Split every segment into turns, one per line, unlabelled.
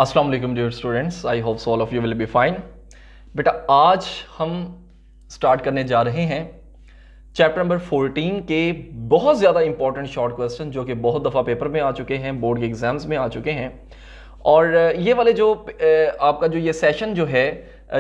अस्सलाम वालेकुम dear students, I hope all of you will be fine. बेटा आज हम स्टार्ट करने जा रहे हैं चैप्टर नंबर 14 के बहुत ज़्यादा इंपॉर्टेंट शॉर्ट क्वेश्चन जो कि बहुत दफ़ा पेपर में आ चुके हैं, बोर्ड के एग्जाम्स में आ चुके हैं। और ये वाले जो आपका जो ये सेशन जो है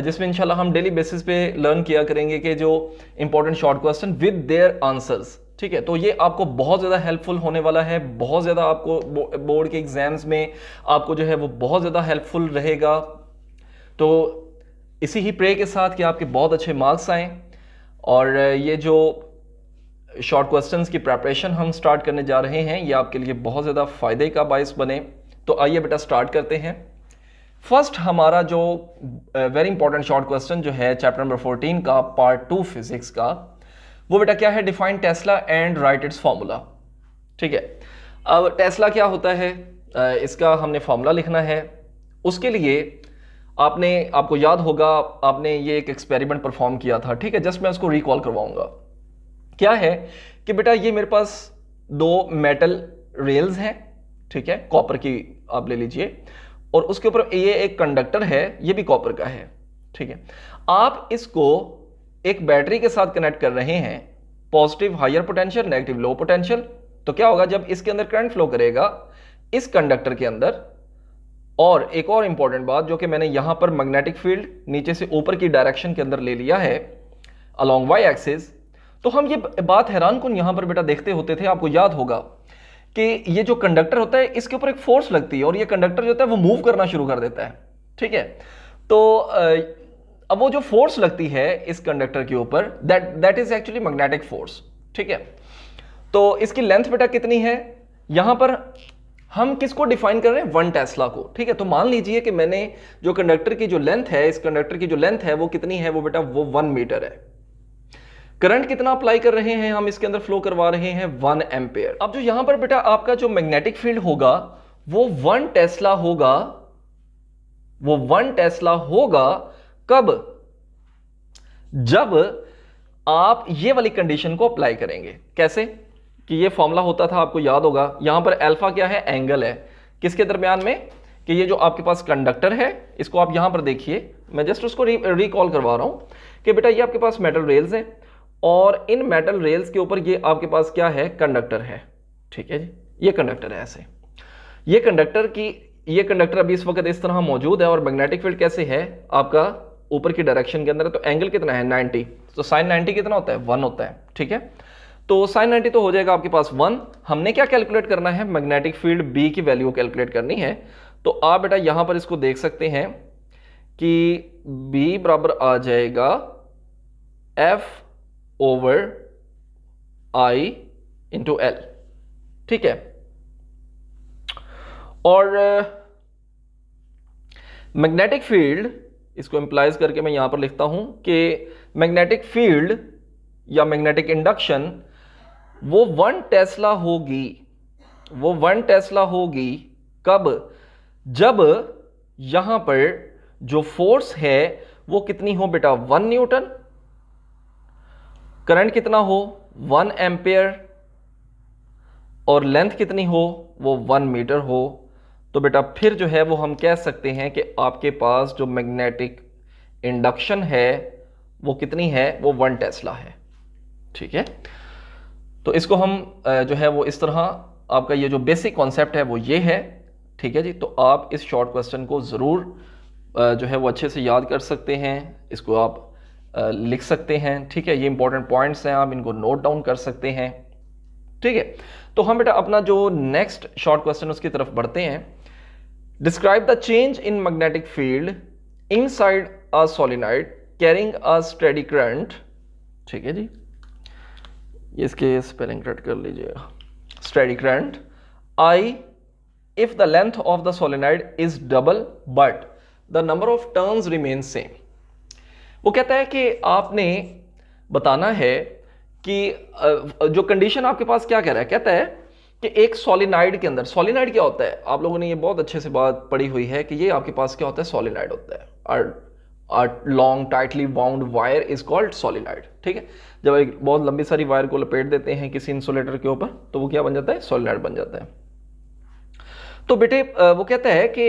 जिसमें इंशाल्लाह हम डेली बेसिस पे लर्न किया करेंगे कि जो important short question with their answers, ठीक है। तो ये आपको बहुत ज़्यादा हेल्पफुल होने वाला है, बहुत ज़्यादा आपको बोर्ड के एग्जाम्स में आपको जो है वो बहुत ज़्यादा हेल्पफुल रहेगा। तो इसी ही प्रे के साथ कि आपके बहुत अच्छे मार्क्स आएँ और ये जो शॉर्ट क्वेश्चंस की प्रिपरेशन हम स्टार्ट करने जा रहे हैं ये आपके लिए बहुत ज़्यादा फ़ायदे का बायस बने। तो आइए बेटा स्टार्ट करते हैं। फर्स्ट हमारा जो वेरी इंपॉर्टेंट शॉर्ट क्वेश्चन जो है चैप्टर नंबर 14 का पार्ट 2 फिजिक्स का, वो बेटा क्या है, define Tesla and right it's formula. ठीक है, अब टेस्ला क्या होता है इसका हमने फॉर्मूला लिखना है। उसके लिए आपको याद होगा आपने ये एक एक्सपेरिमेंट परफॉर्म किया था, ठीक है। जस्ट मैं उसको रिकॉल करवाऊंगा। क्या है कि बेटा ये मेरे पास दो मेटल रेल्स हैं, ठीक है, कॉपर की आप ले लीजिए, और उसके ऊपर ये एक कंडक्टर है, ये भी कॉपर का है, ठीक है। आप इसको एक बैटरी के साथ कनेक्ट कर रहे हैं, positive higher potential, negative low potential. तो क्या होगा जब इसके अंदर करंट फ्लो करेगा इस कंडक्टर के अंदर, और एक और इंपॉर्टेंट बात जो कि मैंने यहां पर मैग्नेटिक फील्ड नीचे से ऊपर की डायरेक्शन के अंदर ले लिया है अलोंग वाई एक्सिस। तो हम ये बात हैरान कुन यहां पर बेटा देखते होते थे, आपको याद होगा कि ये जो कंडक्टर होता है इसके ऊपर एक फोर्स लगती है और ये कंडक्टर जो होता है वो मूव करना शुरू कर देता है, ठीक है। तो अब वो जो फोर्स लगती है इस कंडक्टर के ऊपर, that is actually magnetic force, ठीक है। तो इसकी लेंथ बेटा कितनी है, यहां पर हम किसको डिफाइन कर रहे हैं, 1 टेस्ला को, ठीक है। तो मान लीजिए कि मैंने जो कंडक्टर की जो लेंथ है, इस कंडक्टर की जो लेंथ है वो कितनी है, वो बेटा वो 1 मीटर है। करंट कितना अप्लाई कर रहे हैं हम, इसके अंदर फ्लो करवा रहे हैं 1 एम्पेयर। अब जो यहां पर बेटा आपका जो मैग्नेटिक फील्ड होगा वो 1 टेस्ला होगा, वो 1 टेस्ला होगा कब, जब आप ये वाली कंडीशन को अप्लाई करेंगे। कैसे कि ये फॉर्मूला होता था, आपको याद होगा, यहां पर अल्फा क्या है, एंगल है किसके दरमियान में, कि ये जो आपके पास कंडक्टर है इसको आप यहां पर देखिए, मैं जस्ट उसको रिकॉल करवा रहा हूं कि बेटा ये आपके पास मेटल रेल्स हैं और इन मेटल रेल्स के ऊपर ये आपके पास क्या है, कंडक्टर है, ठीक है जी। ये कंडक्टर है, ऐसे ये कंडक्टर अभी इस वक्त इस तरह मौजूद है और मैग्नेटिक फील्ड कैसे है आपका ऊपर की डायरेक्शन के अंदर है। तो एंगल कितना है, 90। तो साइन 90 कितना होता है, 1 होता है, ठीक है। तो साइन 90 तो हो जाएगा आपके पास 1। हमने क्या कैलकुलेट करना है, मैग्नेटिक फील्ड बी की वैल्यू कैलकुलेट करनी है। तो आप बेटा यहां पर इसको देख सकते हैं कि बी बराबर आ जाएगा एफ ओवर आई इंटू एल, ठीक है। और मैग्नेटिक फील्ड, इसको इंप्लाइज करके मैं यहां पर लिखता हूं कि मैग्नेटिक फील्ड या मैग्नेटिक इंडक्शन वो 1 टेस्ला होगी, वो 1 टेस्ला होगी कब, जब यहां पर जो फोर्स है वो कितनी हो बेटा, 1 न्यूटन, करंट कितना हो 1 एम्पेयर, और लेंथ कितनी हो वो 1 मीटर हो। तो बेटा फिर जो है वो हम कह सकते हैं कि आपके पास जो मैग्नेटिक इंडक्शन है वो कितनी है, वो 1 टेस्ला है, ठीक है। तो इसको हम जो है वो इस तरह, आपका ये जो बेसिक कॉन्सेप्ट है वो ये है, ठीक है जी। तो आप इस शॉर्ट क्वेश्चन को ज़रूर जो है वो अच्छे से याद कर सकते हैं, इसको आप लिख सकते हैं, ठीक है। ये इंपॉर्टेंट पॉइंट्स हैं, आप इनको नोट डाउन कर सकते हैं, ठीक है। तो हम बेटा अपना जो नेक्स्ट शॉर्ट क्वेश्चन उसकी तरफ बढ़ते हैं। Describe the change in magnetic field inside a solenoid carrying a steady current, ठीक है जी। इसके स्पेलिंग करेक्ट कर लीजिएगा, steady current I if the length of the solenoid is double but the number of turns remain same. वो कहता है कि आपने बताना है कि जो कंडीशन आपके पास क्या कह रहा है, कहता है कि एक सोलेनॉइड के अंदर, सोलेनॉइड क्या होता है, आप लोगों ने ये बहुत अच्छे से बात पढ़ी हुई है कि ये आपके पास क्या होता है, सोलेनॉइड होता है। Long tightly bound wire is called solenoid, ठीक है। जब एक बहुत लंबी सारी वायर को लपेट देते हैं किसी इंसुलेटर के ऊपर तो वो क्या बन जाता है, सोलेनॉइड बन जाता है। तो बेटे वो कहता है कि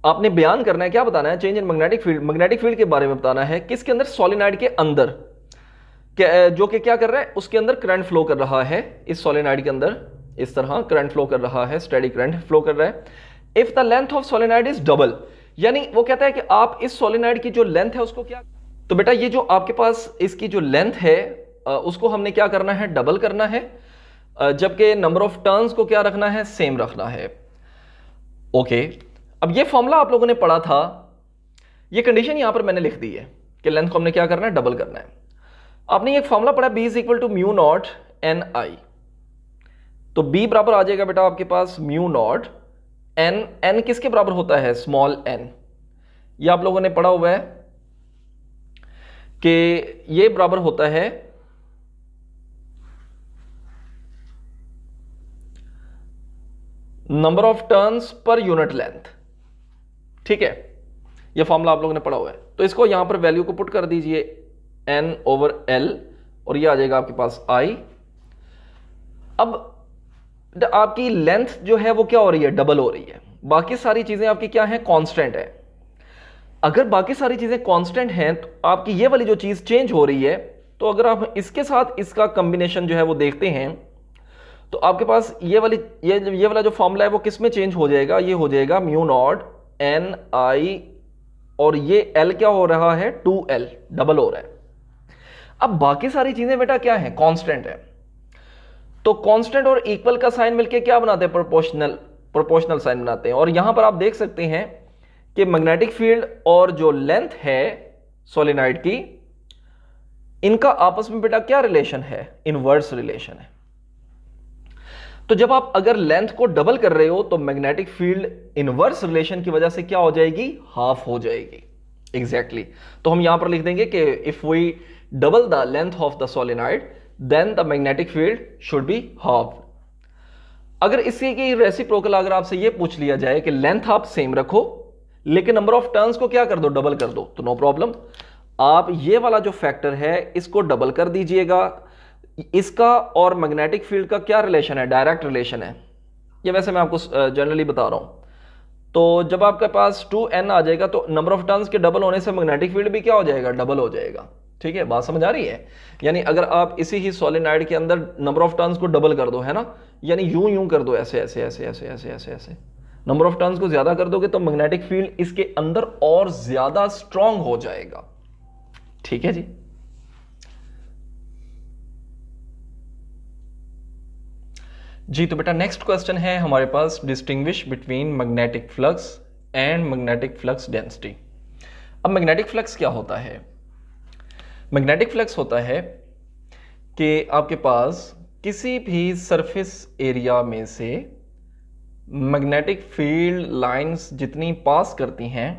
आपने बयान करना है, क्या बताना है, चेंज इन मैग्नेटिक फील्ड के बारे में बताना है, किसके अंदर, सोलेनॉइड के अंदर, जो कि क्या कर रहा है, उसके अंदर करंट फ्लो कर रहा है, इस सोलेनॉइड के अंदर इस तरह करंट फ्लो कर रहा है, स्टेडी करंट फ्लो कर रहा है। If the length of solenoid is double, यानी वो कहता है कि आप इस सोलेनॉइड की जो लेंथ है उसको क्या, तो बेटा ये जो आपके पास इसकी जो लेंथ है उसको हमने क्या करना है, डबल करना है, जबकि नंबर ऑफ टर्न्स को क्या रखना है, सेम रखना है। ओके, अब ये फॉर्मूला आप लोगों ने पढ़ा था, ये कंडीशन यहां पर मैंने लिख दी है कि लेंथ को हमने क्या करना है, डबल करना है। आपने एक फॉर्मूला पढ़ा, B is equal to mu naught N I, तो B बराबर आ जाएगा बेटा आपके पास म्यू नॉट एन, एन किसके बराबर होता है, स्मॉल एन, ये आप लोगों ने पढ़ा हुआ है कि ये बराबर होता है number of turns per unit length, ठीक है, ये फॉर्मूला आप लोगों ने पढ़ा हुआ है। तो इसको यहां पर वैल्यू को पुट कर दीजिए n ओवर l, और ये आ जाएगा आपके पास I। अब आपकी लेंथ जो है वो क्या हो रही है, डबल हो रही है, बाकी सारी चीजें आपकी क्या है, कांस्टेंट है। अगर बाकी सारी चीजें कांस्टेंट हैं तो आपकी ये वाली जो चीज चेंज हो रही है, तो अगर आप इसके साथ इसका कॉम्बिनेशन जो है वो देखते हैं तो आपके पास ये वाला जो फॉर्मूला है वो किस में चेंज हो जाएगा, ये हो जाएगा म्यू नॉट एन आई, और ये एल क्या हो रहा है, 2l, डबल हो रहा है। अब बाकी सारी चीजें बेटा क्या है, कांस्टेंट है, तो कांस्टेंट और इक्वल का साइन मिलके क्या बनाते हैं, प्रोपोर्शनल साइन बनाते हैं। और यहां पर आप देख सकते हैं कि मैग्नेटिक फील्ड और जो लेंथ है सोलेनॉइड की, इनका आपस में बेटा क्या रिलेशन है, इनवर्स रिलेशन है। तो जब आप अगर लेंथ को डबल कर रहे हो तो मैग्नेटिक फील्ड इनवर्स रिलेशन की वजह से क्या हो जाएगी, हाफ हो जाएगी। एग्जैक्टली तो हम यहां पर लिख देंगे कि if we double the length of the solenoid then the magnetic field should be half. अगर इसी की रेसिप्रोकल अगर आपसे यह पूछ लिया जाए कि लेंथ आप सेम रखो लेकिन नंबर ऑफ टर्न्स को क्या कर दो, डबल कर दो, तो नो प्रॉब्लम, आप ये वाला जो फैक्टर है इसको डबल कर दीजिएगा। इसका और मैग्नेटिक फील्ड का क्या रिलेशन है, डायरेक्ट रिलेशन है, ये वैसे मैं आपको जनरली बता रहा हूं। तो जब आपके पास 2n आ जाएगा तो नंबर ऑफ टर्न्स के डबल होने से मैग्नेटिक फील्ड भी क्या हो जाएगा, डबल हो जाएगा। ठीक है, बात समझ आ रही है। यानी अगर आप इसी ही सोलेनॉइड के अंदर नंबर ऑफ टर्न्स को डबल कर दो, है ना, यानी यूं कर दो, ऐसे ऐसे ऐसे ऐसे ऐसे ऐसे ऐसे, नंबर ऑफ टर्न्स को ज्यादा कर दोगे तो मैग्नेटिक फील्ड इसके अंदर और ज्यादा स्ट्रांग हो जाएगा। ठीक है जी। जी तो बेटा नेक्स्ट क्वेश्चन है हमारे पास, distinguish between magnetic flux and magnetic flux density. अब मैग्नेटिक फ्लक्स क्या होता है, मैग्नेटिक फ्लक्स होता है कि आपके पास किसी भी सरफेस एरिया में से मैग्नेटिक फील्ड लाइंस जितनी पास करती हैं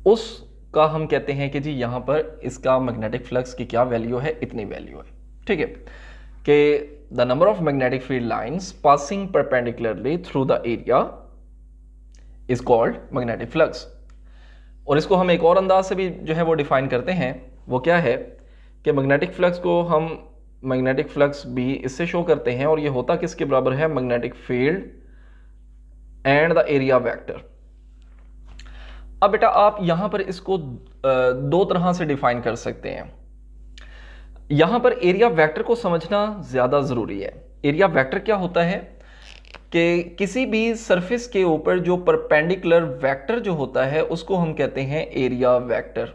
उसका हम कहते हैं कि जी यहां पर इसका मैग्नेटिक फ्लक्स की क्या वैल्यू है, इतनी वैल्यू है। ठीक है, कि the number of magnetic field lines passing perpendicularly through the area is called magnetic flux। और इसको हम एक और अंदाज से भी जो है वो डिफाइन करते हैं, वो क्या है कि मैग्नेटिक फ्लक्स को हम मैग्नेटिक फ्लक्स भी इससे शो करते हैं, और ये होता किसके बराबर है, magnetic field and the area vector. अब बेटा आप यहां पर इसको दो तरह से डिफाइन कर सकते हैं। यहां पर एरिया वेक्टर को समझना ज्यादा जरूरी है। एरिया वेक्टर क्या होता है कि किसी भी सरफेस के ऊपर जो परपेंडिकुलर वेक्टर जो होता है उसको हम कहते हैं एरिया वेक्टर।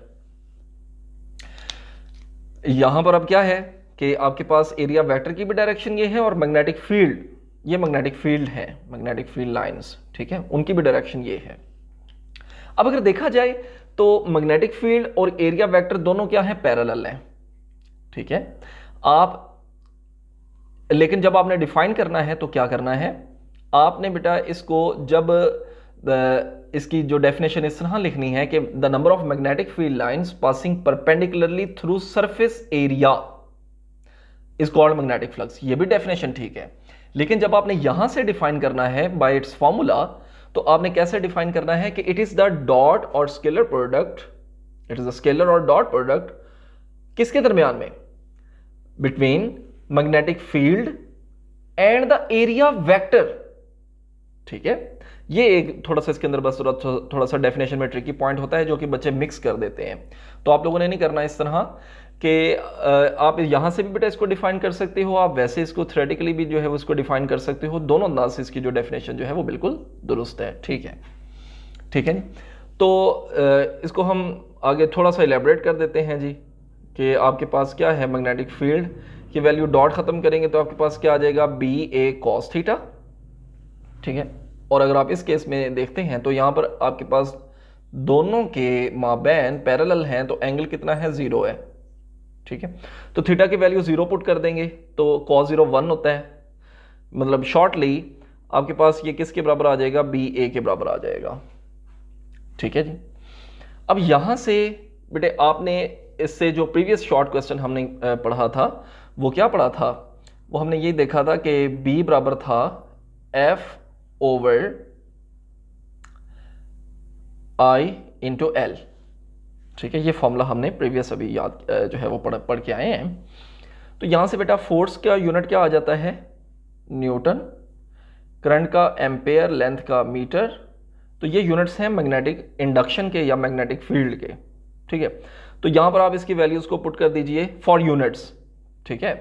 यहां पर अब क्या है कि आपके पास एरिया वेक्टर की भी डायरेक्शन ये है और मैग्नेटिक फील्ड, ये मैग्नेटिक फील्ड है, मैग्नेटिक फील्ड लाइंस, ठीक है, उनकी भी डायरेक्शन ये है। अब अगर देखा जाए तो मैग्नेटिक फील्ड और एरिया वेक्टर दोनों क्या है, पैरेलल है। ठीक है, आप लेकिन जब आपने डिफाइन करना है तो क्या करना है, आपने बेटा इसको जब इसकी जो डेफिनेशन इस तरह लिखनी है कि the number of magnetic field lines passing perpendicularly through surface area is called magnetic flux. ये भी डेफिनेशन ठीक है, लेकिन जब आपने यहां से डिफाइन करना है बाय इट्स फॉर्मूला, तो आपने कैसे डिफाइन करना है कि इट इज द डॉट और scalar product, it is the scalar और डॉट प्रोडक्ट किसके दरमियान में, between magnetic field and the area vector. ठीक है, ये एक थोड़ा सा इसके अंदर बस थोड़ा सा डेफिनेशन में ट्रिकी पॉइंट होता है जो कि बच्चे मिक्स कर देते हैं। तो आप लोगों ने नहीं करना इस तरह कि आप यहाँ से भी बेटा इसको डिफाइन कर सकते हो, आप वैसे इसको थ्योरेटिकली भी जो है वो इसको डिफाइन कर सकते हो। दोनों अंदाज से इसकी जो डेफिनेशन जो है वो बिल्कुल दुरुस्त है। ठीक है, ठीक है। तो इसको हम आगे थोड़ा सा इलेबरेट कर देते हैं जी कि आपके पास क्या है, मैग्नेटिक फील्ड की वैल्यू डॉट खत्म करेंगे तो आपके पास क्या आ जाएगा, बी ए कॉस थीटा। ठीक है, और अगर आप इस केस में देखते हैं तो यहाँ पर आपके पास दोनों के माबैन पैरेलल हैं तो एंगल कितना है, 0 है। ठीक है, तो थीटा की वैल्यू 0 पुट कर देंगे तो कॉस 0 1 होता है, मतलब शॉर्टली आपके पास ये किसके बराबर आ जाएगा, बी ए के बराबर आ जाएगा। ठीक है जी। अब यहां से बेटे आपने इससे जो प्रीवियस शॉर्ट क्वेश्चन हमने पढ़ा था वो क्या पढ़ा था, वो हमने ये देखा था कि b बराबर था f over i into L. ठीक है, ये फॉर्मूला हमने प्रीवियस अभी याद जो है वो पढ़ के आए हैं। तो यहां से बेटा फोर्स का यूनिट क्या आ जाता है, न्यूटन, करंट का एम्पेयर, लेंथ का मीटर। तो ये यूनिट्स हैं मैग्नेटिक इंडक्शन के या मैग्नेटिक फील्ड के। ठीक है, तो यहां पर आप इसकी वैल्यूज को पुट कर दीजिए फॉर यूनिट्स। ठीक है,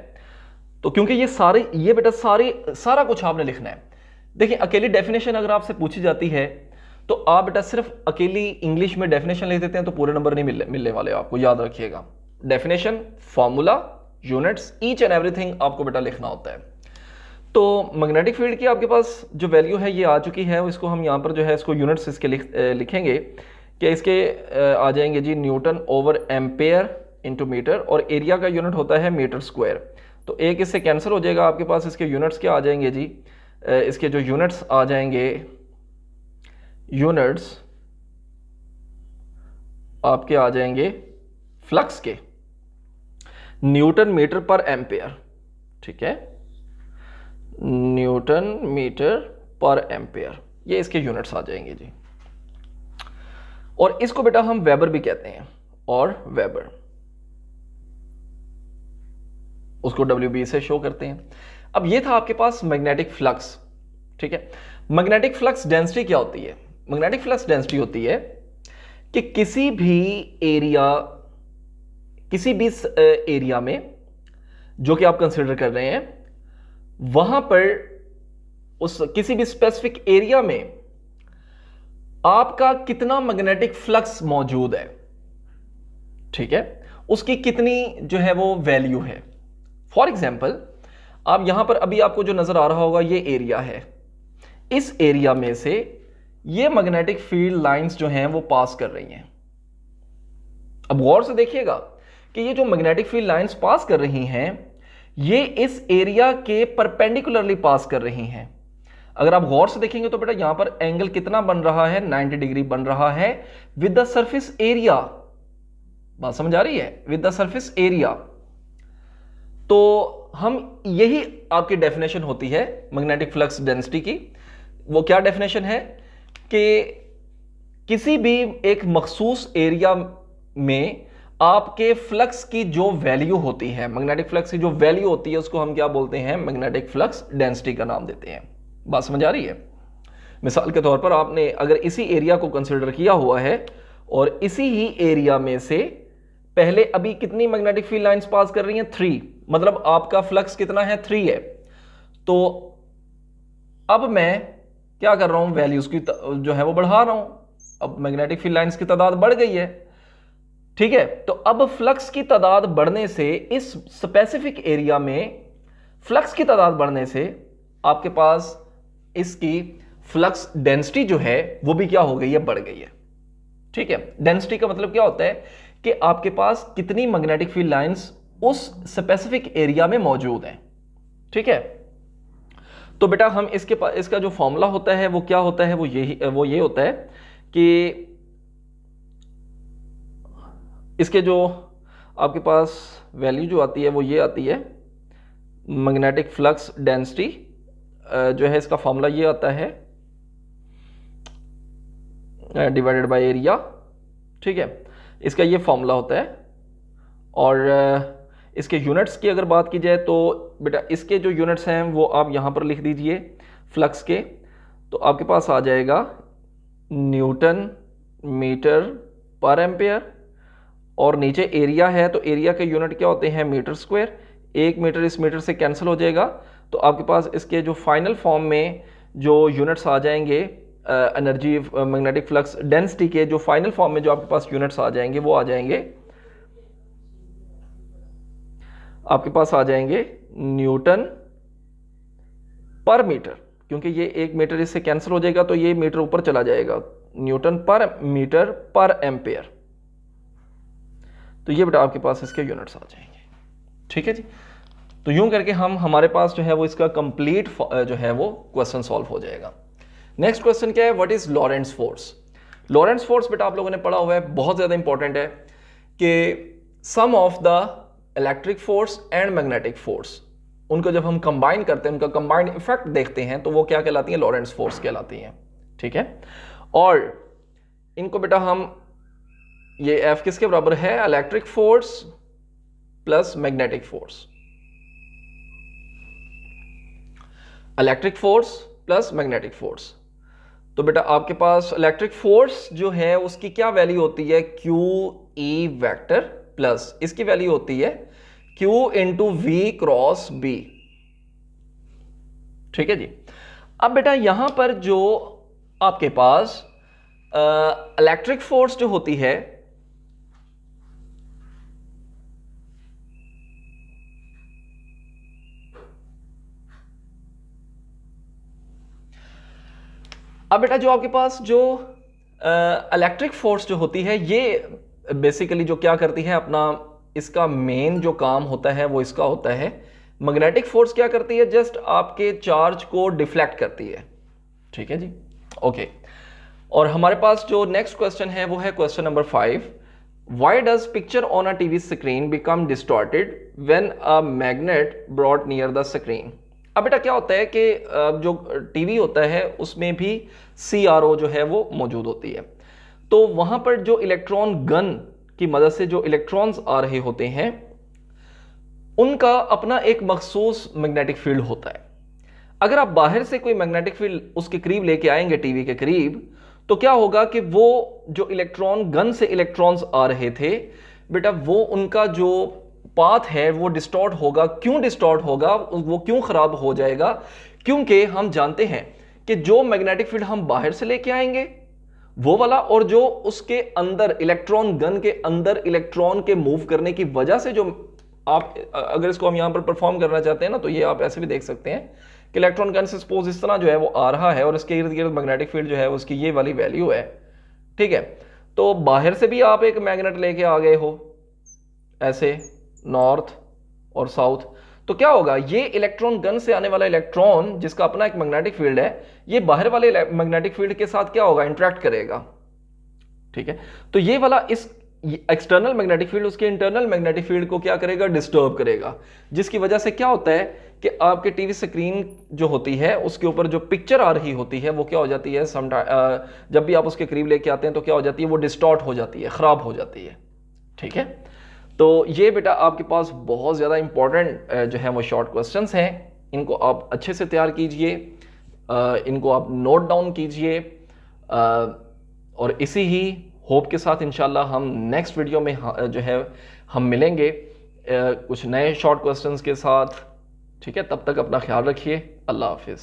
तो क्योंकि ये बेटा सारा कुछ आपने लिखना है। देखिए, अकेली डेफिनेशन अगर आपसे पूछी जाती है तो आप बेटा सिर्फ अकेली इंग्लिश में डेफिनेशन लिख देते हैं तो पूरे नंबर नहीं मिलने वाले आपको, याद रखिएगा। Definition, formula, units, each and everything आपको बेटा लिखना होता है। तो मैग्नेटिक फील्ड की आपके पास जो वैल्यू है ये आ चुकी है, इसको हम यहाँ पर जो है इसको यूनिट्स इसके लिखेंगे कि इसके आ जाएंगे जी newton over ampere into metre, और एरिया का यूनिट होता है मीटर स्क्वायर। तो एक इससे कैंसिल हो जाएगा, आपके पास इसके यूनिट्स क्या आ जाएंगे जी, इसके जो यूनिट्स आ जाएंगे, यूनिट्स आपके आ जाएंगे फ्लक्स के, न्यूटन मीटर पर एम्पेयर। ठीक है, न्यूटन मीटर पर एम्पेयर, ये इसके यूनिट्स आ जाएंगे जी। और इसको बेटा हम वेबर भी कहते हैं, और वेबर उसको WB से शो करते हैं। अब ये था आपके पास मैग्नेटिक फ्लक्स। ठीक है, मैग्नेटिक फ्लक्स डेंसिटी क्या होती है, मैग्नेटिक फ्लक्स डेंसिटी होती है कि किसी भी एरिया में जो कि आप कंसिडर कर रहे हैं, वहां पर उस किसी भी स्पेसिफिक एरिया में आपका कितना मैग्नेटिक फ्लक्स मौजूद है। ठीक है, उसकी कितनी जो है वो वैल्यू है। फॉर एग्जाम्पल, आप यहां पर अभी आपको जो नजर आ रहा होगा ये एरिया है, इस एरिया में से ये मैग्नेटिक फील्ड लाइंस जो हैं वो पास कर रही हैं। अब गौर से देखिएगा कि ये जो मैग्नेटिक फील्ड लाइंस पास कर रही हैं ये इस एरिया के परपेंडिकुलरली पास कर रही हैं। अगर आप गौर से देखेंगे तो बेटा यहां पर एंगल कितना बन रहा है, 90 डिग्री बन रहा है विद द सरफेस एरिया। बात समझ आ रही है, विद द सरफेस एरिया। तो हम यही आपकी डेफिनेशन होती है मैग्नेटिक फ्लक्स डेंसिटी की। वो क्या डेफिनेशन है कि किसी भी एक मखसूस एरिया में आपके फ्लक्स की जो वैल्यू होती है, मैग्नेटिक फ्लक्स की जो वैल्यू होती है उसको हम क्या बोलते हैं, मैग्नेटिक फ्लक्स डेंसिटी का नाम देते हैं। बात समझ आ रही है। मिसाल के तौर पर आपने अगर इसी एरिया को कंसिडर किया हुआ है और इसी ही एरिया में से पहले अभी कितनी मैग्नेटिक फील्ड लाइंस पास कर रही हैं, 3, मतलब आपका फ्लक्स कितना है, 3 है। तो अब मैं क्या कर रहा हूं, वैल्यूज की जो है वो बढ़ा रहा हूं। अब मैग्नेटिक फील्ड लाइंस की तादाद बढ़ गई है। ठीक है, तो अब फ्लक्स की तादाद बढ़ने से, इस स्पेसिफिक एरिया में फ्लक्स की तादाद बढ़ने से आपके पास इसकी फ्लक्स डेंसिटी जो है वो भी क्या हो गई है, बढ़ गई है। ठीक है, डेंसिटी का मतलब क्या होता है कि आपके पास कितनी मैग्नेटिक फील्ड लाइंस उस स्पेसिफिक एरिया में मौजूद हैं। ठीक है, तो बेटा हम इसका जो फॉर्मूला होता है वो क्या होता है, वो ये होता है कि इसके जो आपके पास वैल्यू जो आती है वो ये आती है, मैग्नेटिक फ्लक्स डेंसिटी जो है इसका फॉर्मूला ये आता है डिवाइडेड बाय एरिया। ठीक है, इसका ये फॉर्मूला होता है। और इसके यूनिट्स की अगर बात की जाए तो बेटा इसके जो यूनिट्स हैं वो आप यहाँ पर लिख दीजिए फ्लक्स के। तो आपके पास आ जाएगा न्यूटन मीटर पर एम्पेयर, और नीचे एरिया है तो एरिया के यूनिट क्या होते हैं, मीटर स्क्वायर। 1 मीटर इस मीटर से कैंसिल हो जाएगा, तो आपके पास इसके जो फाइनल फॉर्म में जो यूनिट्स आ जाएंगे एनर्जी मैग्नेटिक फ्लक्स डेंसिटी के जो फाइनल फॉर्म में जो आपके पास यूनिट्स आ जाएंगे वो आ जाएंगे, आपके पास आ जाएंगे न्यूटन पर मीटर, क्योंकि ये 1 मीटर इससे कैंसिल हो जाएगा तो ये मीटर ऊपर चला जाएगा, न्यूटन पर मीटर पर एम्पेयर। तो ये बेटा आपके पास इसके यूनिट्स आ जाएंगे। ठीक है जी, तो यूं करके हमारे पास जो है वो इसका कंप्लीट जो है वो क्वेश्चन सॉल्व हो जाएगा। नेक्स्ट क्वेश्चन क्या है, व्हाट इज लॉरेंट्ज फोर्स। लॉरेंट्ज फोर्स बेटा आप लोगों ने पढ़ा हुआ है, बहुत ज्यादा इंपॉर्टेंट है कि sum of the electric force and magnetic force, उनको जब हम कंबाइन करते हैं, उनका कंबाइंड इफेक्ट देखते हैं तो वो क्या कहलाती है, लॉरेंट्ज फोर्स कहलाती है। ठीक है, और इनको बेटा हम ये F किसके बराबर है, electric force plus magnetic force, electric force plus magnetic force. तो बेटा आपके पास इलेक्ट्रिक फोर्स जो है उसकी क्या वैल्यू होती है, Q E वेक्टर प्लस इसकी वैल्यू होती है Q into V cross B। ठीक है जी, अब बेटा यहां पर जो आपके पास इलेक्ट्रिक फोर्स जो होती है, अब बेटा जो आपके पास जो इलेक्ट्रिक फोर्स जो होती है ये बेसिकली जो क्या करती है, अपना इसका मेन जो काम होता है वो इसका होता है। मैग्नेटिक फोर्स क्या करती है, जस्ट आपके चार्ज को डिफ्लेक्ट करती है। ठीक है जी, ओके। और हमारे पास जो नेक्स्ट क्वेश्चन है वो है question number 5, why does picture on a TV screen become distorted when a magnet brought near the screen. अब बेटा क्या होता है कि जो टीवी होता है उसमें भी CRO जो है वो मौजूद होती है, तो वहां पर जो इलेक्ट्रॉन गन की मदद से जो इलेक्ट्रॉन्स आ रहे होते हैं उनका अपना एक मखसूस मैग्नेटिक फील्ड होता है। अगर आप बाहर से कोई मैग्नेटिक फील्ड उसके करीब लेके आएंगे टीवी के करीब, तो क्या होगा कि वो जो इलेक्ट्रॉन गन से इलेक्ट्रॉन्स आ रहे थे बेटा, वो उनका जो पाथ है वो डिस्टॉर्ट होगा। क्यों डिस्टॉर्ट होगा, वो क्यों खराब हो जाएगा, क्योंकि हम जानते हैं कि जो मैग्नेटिक फील्ड हम बाहर से लेके आएंगे वो वाला, और जो उसके अंदर इलेक्ट्रॉन गन के अंदर इलेक्ट्रॉन के मूव करने की वजह से जो आप अगर इसको हम यहां पर परफॉर्म करना चाहते हैं ना, तो ये आप ऐसे भी देख सकते हैं कि इलेक्ट्रॉन गन से सपोज इस तरह जो है वो आ रहा है और इसके इर्द गिर्द मैग्नेटिक फील्ड जो है उसकी ये वाली वैल्यू है। ठीक है, तो बाहर से भी आप एक मैग्नेट लेके आ गए हो ऐसे नॉर्थ और साउथ, तो क्या होगा, ये इलेक्ट्रॉन गन से आने वाला इलेक्ट्रॉन जिसका अपना एक मैग्नेटिक फील्ड है, ये बाहर वाले मैग्नेटिक फील्ड के साथ क्या होगा, इंटरेक्ट करेगा। ठीक है, तो ये वाला इस एक्सटर्नल मैग्नेटिक फील्ड उसके इंटरनल मैग्नेटिक फील्ड को क्या करेगा, डिस्टर्ब करेगा, जिसकी वजह से क्या होता है कि आपके टीवी स्क्रीन जो होती है उसके ऊपर जो पिक्चर आ रही होती है वो क्या हो जाती है, जब भी आप उसके करीब लेके आते हैं तो क्या हो जाती है, वो डिस्टॉर्ट हो जाती है, खराब हो जाती है। ठीक है, तो ये बेटा आपके पास बहुत ज़्यादा इंपॉर्टेंट जो है वो शॉर्ट क्वेश्चंस हैं, इनको आप अच्छे से तैयार कीजिए, इनको आप नोट डाउन कीजिए, और इसी ही होप के साथ इंशाल्लाह हम नेक्स्ट वीडियो में जो है हम मिलेंगे कुछ नए शॉर्ट क्वेश्चंस के साथ। ठीक है, तब तक अपना ख्याल रखिए, अल्लाह हाफिज़।